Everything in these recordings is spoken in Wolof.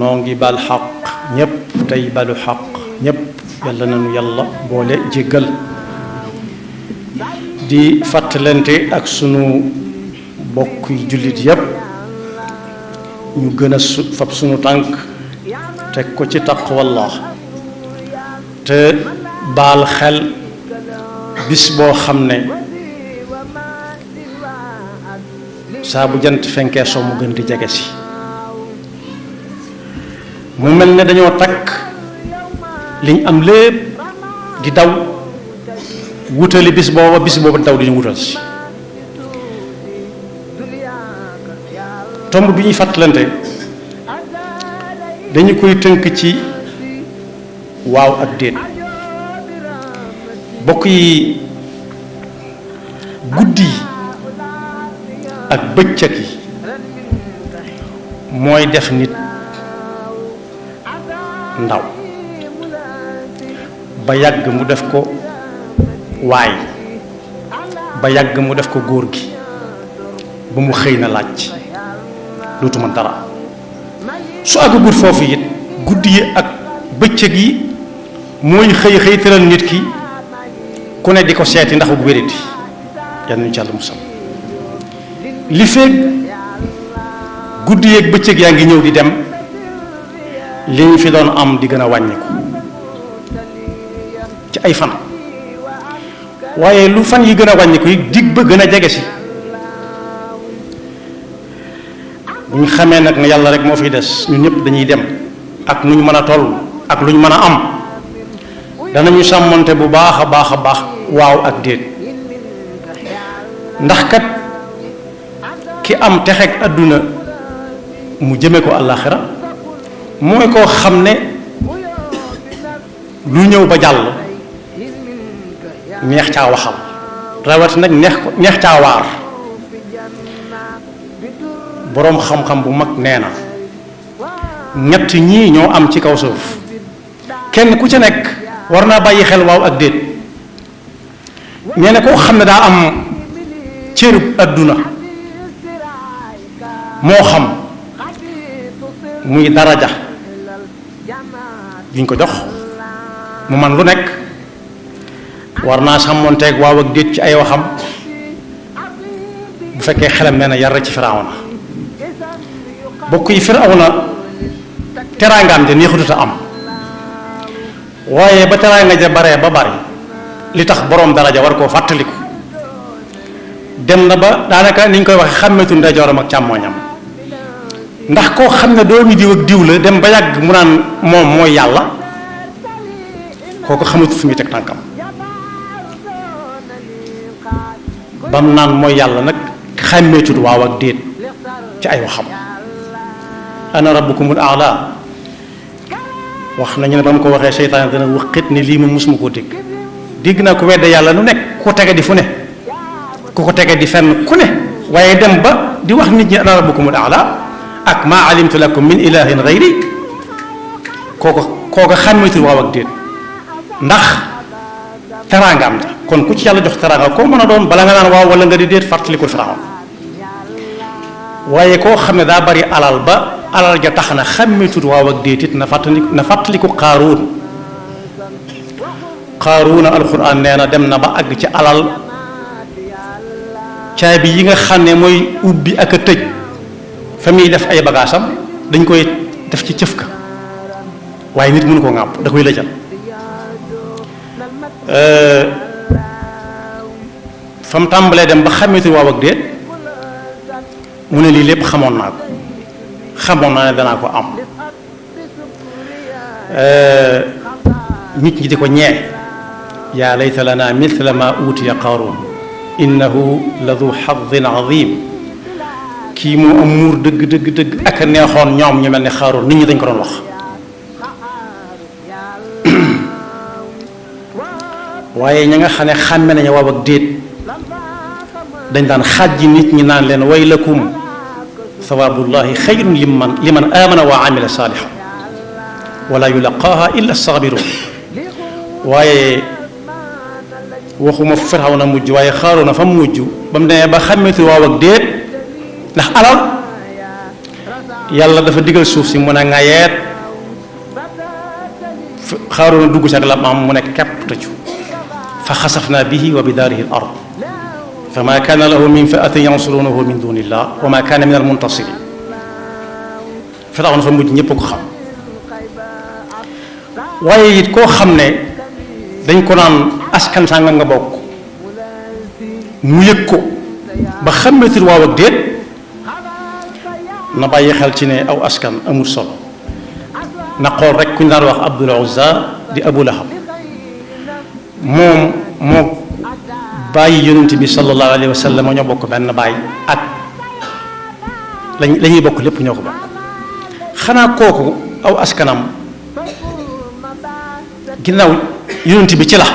noo ngi bal xaq ñépp tey balu xaq ñépp yàlla nañu yàlla boole jéggal di fàttalante ak sunu bokk jullit yépp ñu gën a fab sunu tànk teg ko ci taqwallah te baal xel bis boo xam ne saa bu jant fenkee soo mu gën di jege si mu mel ne dañoo takk liñ am lépp di daw wutali bis booba daw di ñu wutal si tomb bi ñuy fàttalante dañu koy tënk ci waaw ak déet bokk yi guddi yi ak bëccëg yi mooy def nit ndaw ba yàgg mu def ko waay ba yàgg mu def ko góor gi ba mu xëy na laaj dootuma dara su àggagut foofu it guddi yi ak bëccëg yi mooy xëy tëral nit ki ku ne di ko seeti ndax bu wéradi yàlla ñu ci Yàlla musal li feeg guddi yi ak bëccëg yaa ngi ñëw di dem li ñu fi doon am di gën a wàññiku ci ay fan waaye lu fan yi gën a wàññiku yi dig ba gën a jege si bu ñu xamee nag ne yàlla rek moo fiy des ñun ñëpp dañuy dem ak nu ñu mën a toll ak lu ñu mën a am danañu sàmmonte bu baax a baax waaw ak déet ndax kat ki am texeeg àdduna mu jëme ko àllaaxira mooy koo xam ne lu ñëw ba jàll neex caa waxal rawati nag neex caa waar boroom xam-xam bu mag nee na ñett ñii ñoo am ci kaw suuf kenn ku ca nekk war naa bàyyi xel waaw ak déet nee na koo xam ne daa am cërub àdduna moo xam muy daraja juñ ko jox mu man lu nekk war naa sàmmonteeg waaw ak déet ci ay waxam bu fekkee xelam nee na yar ci Firawna bokk yi Firawna teraangaam ja neexutut a am waaye ba teraanga ja baree ba bari li tax boroom daraja war koo fàttaliku dem na ba daanaka niñ koy waxe xàmmeetu ndeyjooram ak càmmooñam ndax koo xam ne doomi diw ak diw la dem ba yàgg mu naan moom mooy yàlla kooku xamatu fi muy teg tànkam bam naan mooy yàlla nag xàmmeetut waaw ak déet ci ay waxam ana rabbukumul a'la wax nañu ne ba mu ko waxee seytaane dana wëqit ni lii ma musuma koo dégg naa ko wedde yàlla nu nekk ku ko tege di fu ne ku ko tege di fenn ku ne waaye dem ba di wax nit ñi ana rabbukumul a'la ak maa alimtu lakum min ilahin ghayri kooka xàmmeetul waaw ak déet ndax teraangaam la kon ku ci yàlla jox teraanga koo mën a doon bala nga naan waaw wala nga di déet fàttalikul Firawna waaye koo xam ne daa bari alal ba alal ja tax na xàmmeetut waaw ak déet it na fàttaliku Qaaruuna alxuraan nee na dem na ba àgg ci alal caabi yi nga xam ne mooy ubbi ak a tëj fa muy def ay bagaasam dañ koy def ci cëf ka waaye nit mënu koo ŋàpp da koy lëjal fa mu tàmbalee dem ba xàmmeetul waaw ak déet mu ne lii lépp xamoon naa ne danaa ko am nit ñi di ko ñee yaa layta lana mithla ma utiya Qaaruun innahu la du xadin azim kii moo am muur dëgg ak a neexoon ñoom ñu mel ne Qaaruun nit ñi dañ ko doon wax waaye ña nga xam ne xàmme nañu waaw ak déet dañ daan xàjji nit ñi naan leen waylakum sawaabullahi xayrun liman amana wa amila saalihan wala yulaqaaha illa saabirun waaye waxuma Firawna mujj waaye Qaaruuna fa mujj ba mu demee ba xàmmeetu waaw ak déet ndax alal yàlla dafa digal suuf si mu ne ŋayeet Xaaruuna dugg ci ak la am mu ne kepp tëju fa xasafna bihi wa bidaarihi al ard fa ma kaana lahu min fi'atin yansurunahu min dunillah wa ma kaana min al muntasirin Firawna fa mujj ñëpp ko xam waaye it koo xam ne dañ ko naan askan sànga nga bokk mu yëg ko ba xàmmeetul waaw ak déet na bàyyi xel ci ne aw askan amul solo na xool rek ku ñu daan wax Abdul Uzza di Abu Lahab moom moo bàyyi yonent bi sallallahu alayhi wa sallam ñoo bokk benn bàyyi ak la ñuy bokk lépp ñoo ko bokk xanaa kooku aw askanam ginnaaw yonent bi ci la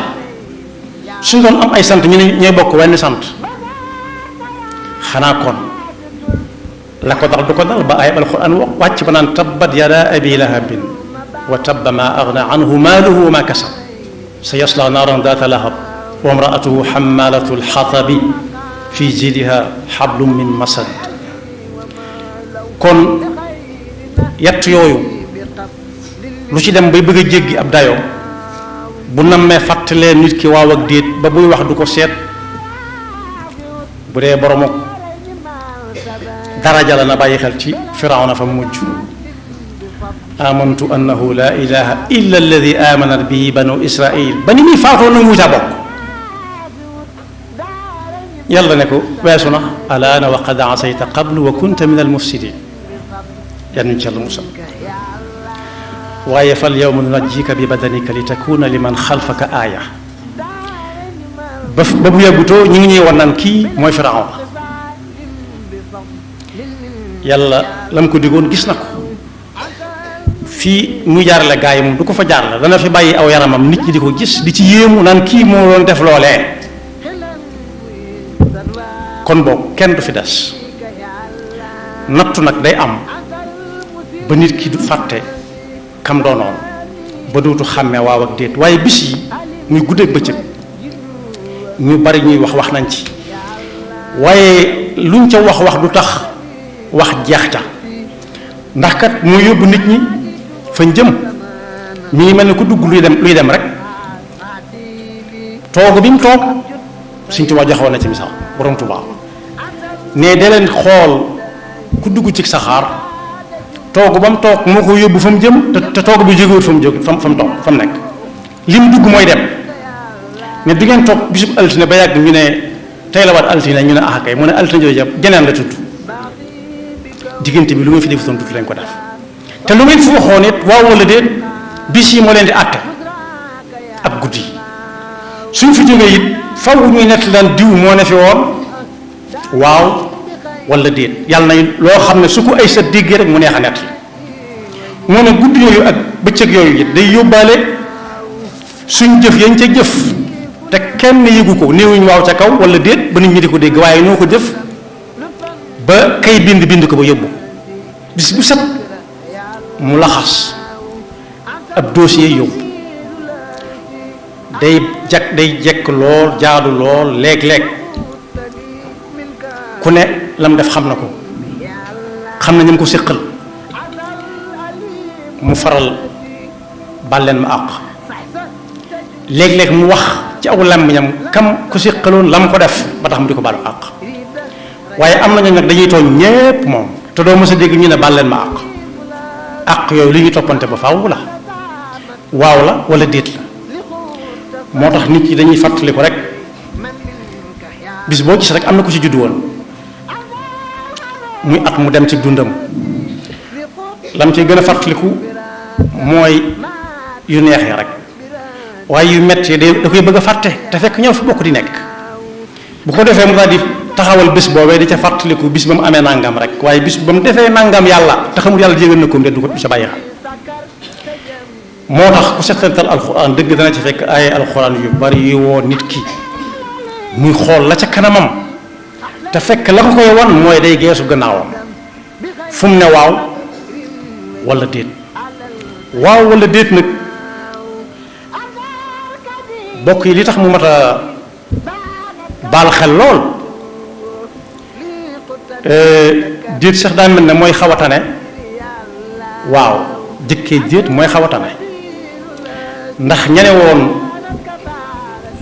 suñ doon am ay sant ñu ne ñooy bokk wenn sant xanaa kon la ko dal du ko dal ba ay alquran wàcc ba naan tabbat yada abi lahabin wa tabba ma agna anhu maaluhu wa ma kasab sa yasla naaran daata lahab wa imraatuhu xammalatu alxatabi fi jidiha xablum min masad kon yett yooyu lu ci dem bay bëgg a jéggi ab dayoo bu nammee fàttalee nit ki waaw ak déet ba buy wax du ko seet bu dee boromok daraja la na bàyyi xel ci Firawna fa mujj amantu annahu la ilaha illa alladi amanat bihi banu israil ba ni muy faatoo na mu ca bokk yàlla ne ko weesu na alaana wa qad asayta qablu wa kunta min almufsidin yan ñu ci yàlla musal waaye fal yawma nunajjika bi badanika li takuna liman xalfaka aaya ba bu yàggutoo ñu ngi ñuy wan naan kii mooy Firawna yàlla la mu ko digoon gis na ko fii muy jaarale gaa yi moom du ko fa jaarale dana fi bàyyi aw yaramam nit ñi di ko gis di ci yéemu naan kii moo doon def loolee kon boog kenn du fi des nattu nag day am ba nit ki du fàtte kam doonoon ba dootu xàmmee waaw ak déet waaye bis yi muy guddeeg bëccëg ñu bari ñuy wax nañ ci waaye luñ ca wax du tax wax jeex ca ndax kat moo yóbbu nit ñi fañ jëm mi ngi mel ne ku dugg luy dem rek toogu bi mu toog Sëñ Tuubaa joxewoon na ci misaal borom Tuubaa ne de leen xool ku dugg ci saxaar toogu ba mu toog moo ko yóbbu fa mu jëm te toogu bi jógewut fa mu jóg fa mu toog fa mu nekk li mu dugg mooy dem ne du ngeen toog bisub altine ba yàgg ñu ne tey la waat altine ñu ne ah kay mu ne altine jooju yëpp geneen la tudd diggante bi lu ngeen fi defutoon tuuti lañ ko def te lu ngeen fi waxoon it waaw wala déet bis yi moo leen di àtte ak guddi yi suñ fi jógee it faw ñuy nett daan diw moo ne fi woon waaw wala déet yàlla na loo xam ne su ko ay sa déggee rek mu neex a nett moo ne guddi yooyu ak bëccëg yooyu it day yóbbaale suñ jëf yañ ca jëf te kenn yëgu ko néewuñ waaw ca kaw wala déet ba nit ñi di ko dégg waaye ñoo ko jëf ba kay bind ko ba yóbbu bis bu set mu laxas ab dossier yóbbu day jekk lool jaadu lool léeg-léeg ku ne lam def xam na ko xam na ñam ko séqal mu faral bàlleen ma àq léeg-léeg mu wax ci aw làmmiñam kam ku séqaloon lam ko def ba tax mu di ko baalu àq waaye am nañu nag dañuy tooñ ñépp moom te doo mës a dégg ñu ne bàlleen ma àq yooyu li ñuy toppante ba faaw la waaw la wala déet la moo tax nit ñi dañuy fàttali ko rek bis boo gis rek am na ko ci juddu woon muy at mu dem ci dundam lam ci gën a fàttaliku mooy yu neexee rek waaye yu metti da koy bëgg a fàtte te fekk ñoo fi bokk di nekk bu ko defee mu daal di taxawal bés boobee di ca fàttaliku bis ba mu amee nangam rek waaye bis ba mu defee nangam yàlla te xamul yàlla jégal na ko du ca bàyyi xel moo tax ku settantal alxuraan dëgg dana ci fekk ay alxuraan yu bari yu woo nit ki muy xool la ca kanamam te fekk la ko koy wan mooy day geesu gannaawam fu mu ne waaw wala déet waaw wala déet nag bokk yi li tax mu mat a baal xel lool déet sax daa mel ne mooy xaw a tane waaw jëkkee déet mooy xaw a tane ndax ñene woon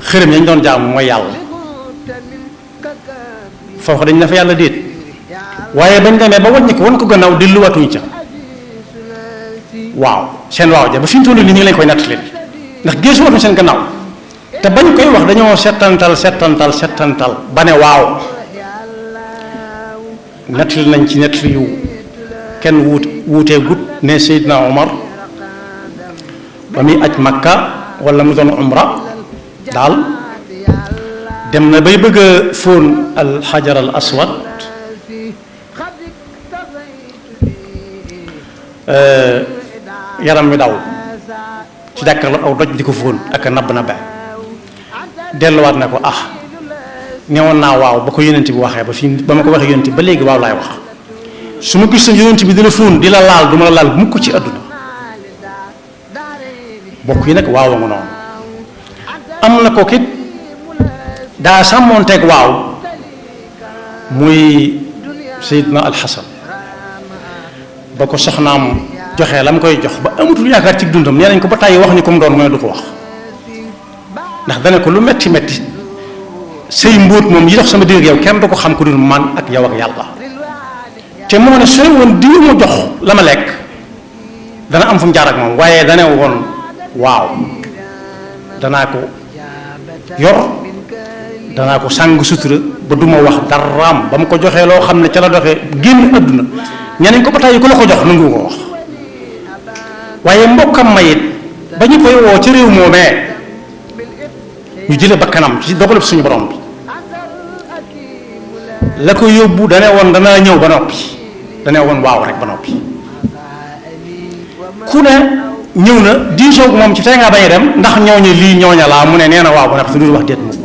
xërëm yañ doon jaam mooy yàlla foofu dañ na fa yàlla déet waaye bañ demee ba wàññi ko wan ko gannaaw delluwaatuñ ca waaw seen waaw ja ba fi ñu toll nii ñu ngi lañ koy nattali ndax geesuwaatuñ seen gannaaw te bañ koy wax dañoo settantal ba ne waaw nettali nañ ci nettali yu kenn wuutee gut ne Seydina Omar ba muy aj Makka wala mu doon umra daal dem na bay bëgg a fóon alxajar al aswad yaram mi daw ci jàkkaarloo aw doj di ko fóon ak nabb delluwaat na ko newoon naa waaw ba ko yonent bi waxee ba fii ba ma ko waxee yonent bi ba léegi waaw laay wax su ma gis sa yonent bi di la fóon di la laal du ma la laal mukk ci àdduna bokk yi nag waaw nga noonu am na ko kit daa sàmmoonteeg waaw muy Seydina Alxasan ba ko soxnaam joxee la mu koy jox ba amatul yaakaar ci dundam nee nañ ko ba tàyyi wax ni ko mu doon mooy du ko wax ndax dana ko lu metti metti sëy mbóot moom yi dox sama digg ak yow kenn du ko xam ku dul man ak yow ak yàlla te moo ne sooy woon diw ma jox la ma lekk dana am fu mu jaar ak moom waaye dana woon waaw danaa ko yor danaa ko sàng sutura ba du ma wax daraam ba mu ko joxee loo xam ne ca la doxee génn àdduna ñeneen ko ba tàyyi ku la ko jox nangu ko wax waaye mbokkam mayit ba ñu koy woo ci réew moomee ñu jële ba kanam ci dogalub suñu borom bi la ko yóbbu dane woon danaa ñëw ba noppi dane woon waaw rek ba noppi ku ne ñëw na diisoo moom ci tey ngaa bañ a dem ndax ñooñu lii ñooña laa mu ne nee na waaw ba noppi te du wax déet mukk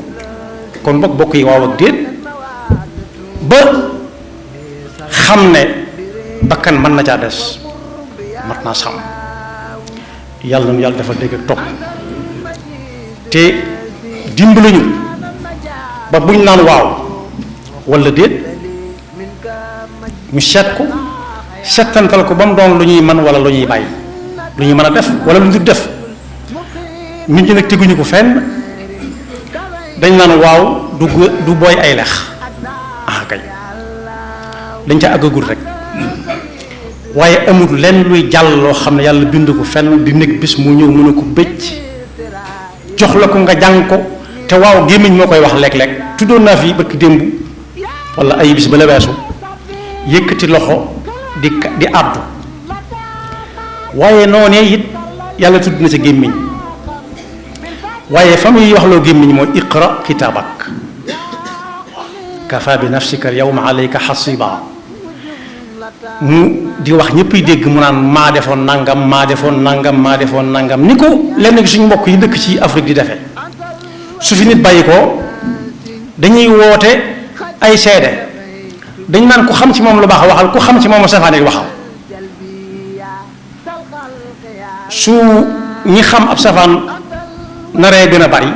kon bokk yi waaw ak déet ba xam ne bakkan mën na caa des mat naa sàmm yàlla na nu yàlla dafa dégg ak topp te dimbali ñu ba buñ naan waaw walla déet ñu seet ko settantal ko ba mu doon lu ñuy mën walla lu ñuy bàyyi lu ñuy mën a def walla lu ñu def nit ñi nag teguñu ko fenn dañ naan waaw du booy ay lex kay dañ ca àggagul rek waaye amul lenn luy jàll loo xam ne yàlla bind ko fenn di nekk bis mu ñëw mën a ko bëcc jox la ko nga jàng ko te waaw gémmiñ moo koy wax léeg-léeg tuddoon naa fi barki démb wala ay bis ba la weesu yëkkati loxo di àddu waaye noonee it yàlla tudd na sa gémmiñ waaye fa muy wax loo gémmiñ mooy iqra kitaabak kafa bi nafsika yawma alayka hasiba mu di wax ñëpp dégg mu naan maa defoon nangam ni ko lenn suñu mbokk yi dëkk ci Afrique di defee su fi nit bàyyi ko dañuy woote ay seede dañ naan ku xam ci moom lu baax waxal ku xam ci moom safaane waxal su ñi xam ab safaan naree gën a bari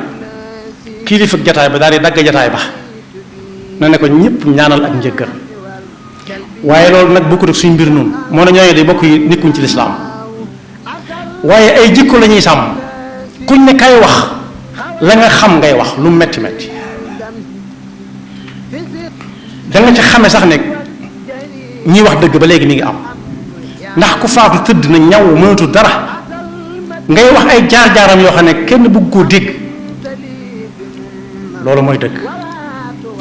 kilifa jataay ba daal di dagg jataay ba na ne ko ñëpp ñaanal ak njëggal waaye loolu nag bokkut ak suñ mbir noonu moo ne ñooñu de bokk yi nekkuñ ci lislaam waaye ay jikko la ñuy sàmm kuñ ne kay wax la nga xam ngay wax lu metti metti da nga ci xame sax ne ñiy wax dëgg ba léegi mi ngi am ndax ku faatu tëdd na ñaw mënatu dara ngay wax ay jaar-jaaram yoo xam ne kenn bëgg koo dégg loolu mooy dëgg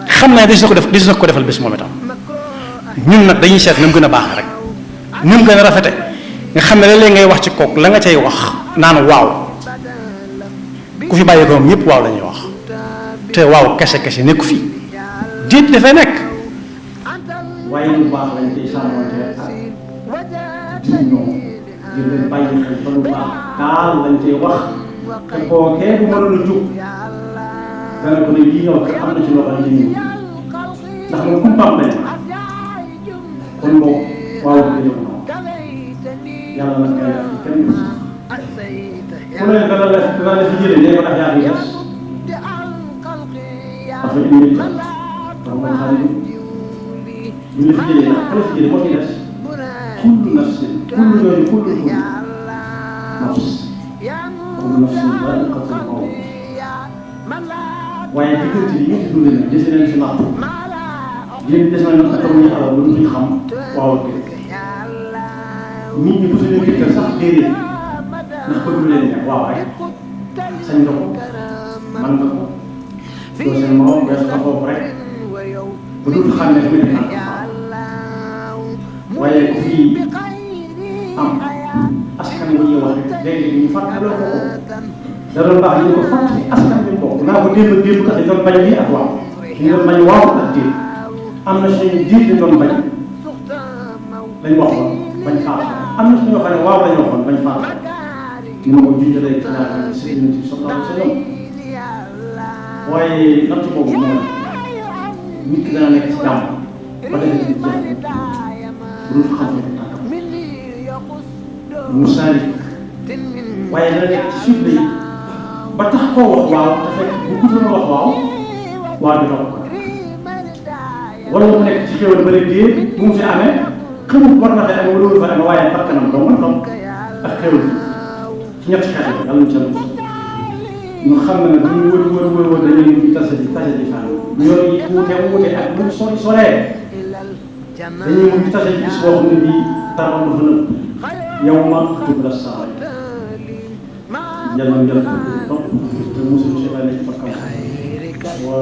xam naa des na ko defal bés moom itam ñun nag dañuy seet na mu gën a baax rek ni mu gën a rafete nga xam ne léeg-léeg ngay wax ci kook la nga cay wax naan waaw ku fi bàyyi ko moom ñëpp waaw la ñuy wax te waaw kese nekku fi déet dafay nekk waaye lu baax lañ ciy sàmmonte ak juniñoo di leen bàyyi xel ba lu baax kaal lañ cay wax te kookee bu mënoon a jóg dana ko ne lii nga wax am na ci loo xam ne ci ñun ndax moom kumpaam lañ kon boo waaw ko jëm yàlla na ngay def kenn ku ne dana la fi jëlee nee ko ndax yaa ngi des dafa indi donc mooy xam ne bu ñu la fi jëlee nag ku la fi jëlee moo fi des kullu nafsin kullu yooyu kullu nafs kullu nafsin zaa'iqatul mawt waaye diggante yi ngeen di dundee nag des nañ si natt yéen des nañu ak amuñu alal lu ñu xam waaw ak nit ñi bu suñu gëstoo sax déedéet ndax bëgg leen ne waaw rek sañ nga ko man nga ko doo seen morom weesu nga foofu rek ba dootu xam ne fu ñu naan waaye ku fi am askan wi ñuy wax rek léegi ñu fàttaloo ko da doon baax ñu ko fàttali askan wi bokk naa ko démb kat dañu doon bañ lii ak waaw ñu doon bañ waaw ak déet am na suñu diir dañu doon bañ lañ waxoon bañ faatu am na suñu xam ne waaw lañ waxoon bañ faatu ñu ma ko junjalee ci ñaar Sayyidina sallallahu alayhi wa sallam waaye natt boobu moom nit ki dana nekk ci jàmm ba defee ci jeex bu dul xam ne tànkam mu saalik waaye dana nekk ci suuf lay ba tax koo wax waaw te fekk bu gudd wax waaw waaw di dox wala mu nekk ci xéwal ba léegi bu mu fi amee xamul war na fay amee wala wala fa amee waaye bakkanam dong man dong ak xéwal ci ñetti xeet yi yàlla ñu ca ñu xam ne nag bu ñu wër dañuy ñu tase di fan ñooy wuute ak lu mu soree dañuy mujj tase ci bis boo xam ne bii dara am na yow ma tubla saa yàlla na donc te mosul ci wàllu bakkan wa